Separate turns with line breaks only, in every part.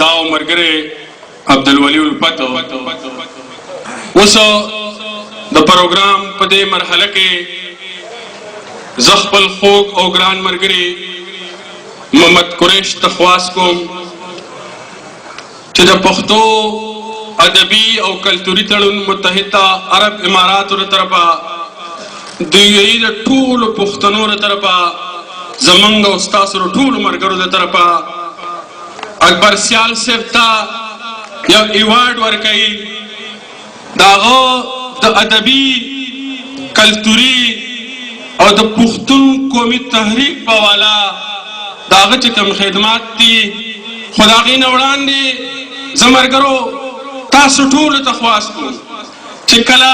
دا ملګری عبدالولي الفت اوس د پروګرام په دې مرحله کې زه خپل خوږ او ګران ملګري محمد قریش ته خواست کوم چې د پښتو ادبي او کلتوري تړون متحده عرب اماراتو له طرفه د یوې د ټولو پښتنو له طرفه زمونږ او ستاسو د ټولو ملګرو له طرفه اکبر سیال صاحب ته یو ایوارډ ورکوي د هغه د ادبي کلتوري او د پښتون قومي تحریک په والا د هغه چې کوم خدمات دي خو د هغې نه وړاندې زه ملګرو تاسو ټولو ته خواست کوم چې کله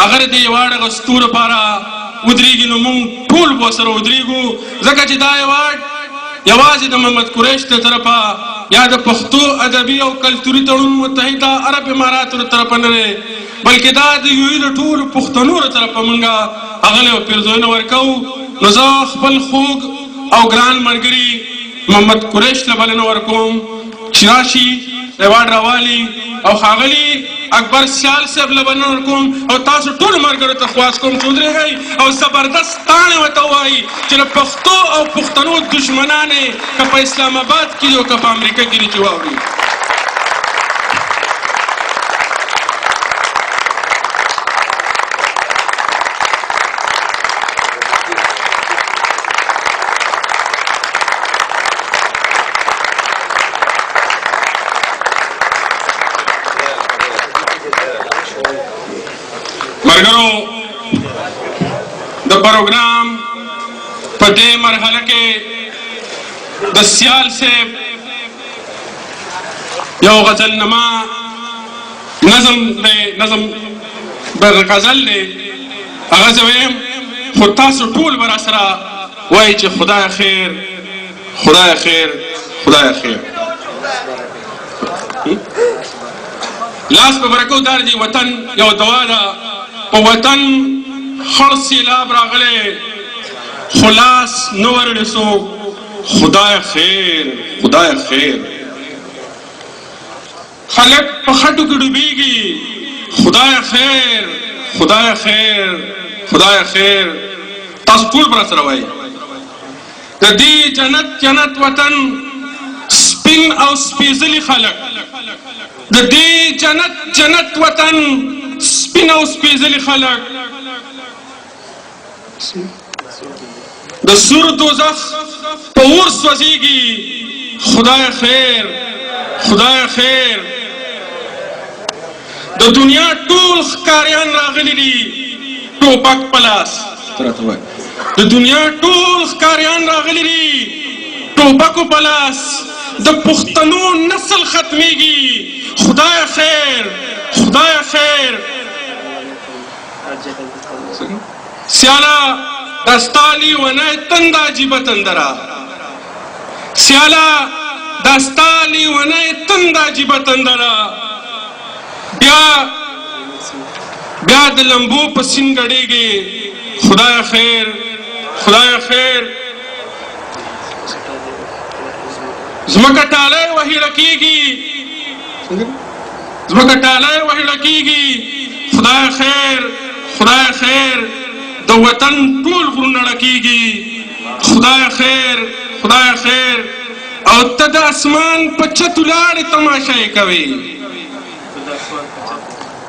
هغه د ایوارډ اخیستو لپاره ودرېږي نو موږ ټول به ورسره ودرېږو ځکه چې دا ایوارډ یوازې د محمد قریش له طرفه یا د پښتو ادبي او کلتوري تړون متحده عرب اماراتو له طرفه نه دی بلکې دا د یوې د ټولو پښتنو له طرفه موږ هغه له پیرزوینه ورکوو نو زه خپل خوږ او ګران ملګري محمد قریش له بلنه ورکوم چې راشي ایوارډ راوالي او ښاغلي اکبر سیال صاحب له بلنه ورکوم او تاسو ټولو ملګرو ته خواست کوم چې ودرېږئ او زبردست تاڼې ورته ووایي چې د پښتو او پښتنو دشمنان یې که په اسلام آباد کې دي او که په امریکا کې دي چې واوري ملګرو د پروګرام په دې مرحله کې د سیال صاحب یو غزلنما نظم دی نظم غزل دی هغه زه وایم خو تاسو ټول به راسره وایئ چې خدای خیر خدای خیر خدای خیر لاس په برکو دار دی وطن یو دوا ده په وطن خړ سیلاب راغلی خلاص نه وررسو خدای خیر خدای خیر خلک په خټو کې ډوبېږي خدای خیر خدای خیر خدای خیر تاسو ټول به راسره وایئ د دې جنت جنت وطن سپین او سپېڅلي خلک د دې جنت جنت وطن سپین او سپېڅلي خلک د سور دوزخ په اور سوځېږي خدای خیر خدای خیر د دنیا ټول ښکاریان راغلي دي ټوپک په لاس د دنیا ټول ښکاریان راغلي دي ټوپکو په لاس د پښتنو نسل ختمیږي خدای خیر خدای خیر سیالا دستالی ونای تند عجیبه تندرا سیالا دستالی ونای تند عجیبه تندرا بیا د لمبو په سین غړېږي خدای خیر خدای خیر زمکه ټالی وهیړه کېږي زمکه ټالی وهیړه کېږي خدای خیر خدای خیر د وطن ټول غرونه ړکېږي خدای خیر خدای خیر او ته د اسمان په چت ولاړې تماشه یې کوې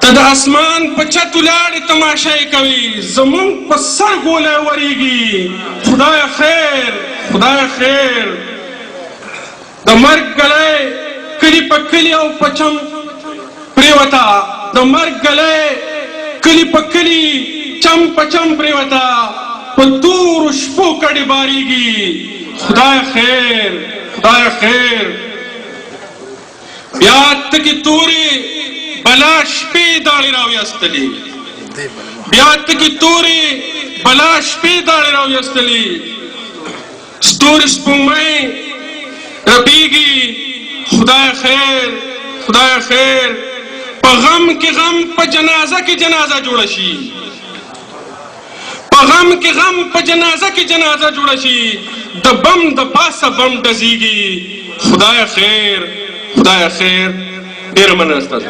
ته د اسمان په چت ولاړې تماشه یې کوې زمونږ په سر ګولی ورېږي خدای خیر خدای خیر د مرګ ګلی کلي په کلي او په چم پرېوته د مرګ ګلی کلي په کلي چم په چم پرېوته په تورو شپو کډې بارېږي خدای خیر خدای خیر بیا تکې تورې بلا شپې داړې راویستلې بیا تکې تورې بلا شپې داړې راویستلې ستوري سپوږمۍ رپیږي خدای خیر خدای خیر په غم کې غم په جنازه کې جنازه جوړه شي په غم کې غم په جنازه کې جنازه جوړه شي د بم د پاسه بم ډزېږي خدای خیر خدای خیر ډیر مننه ستاسو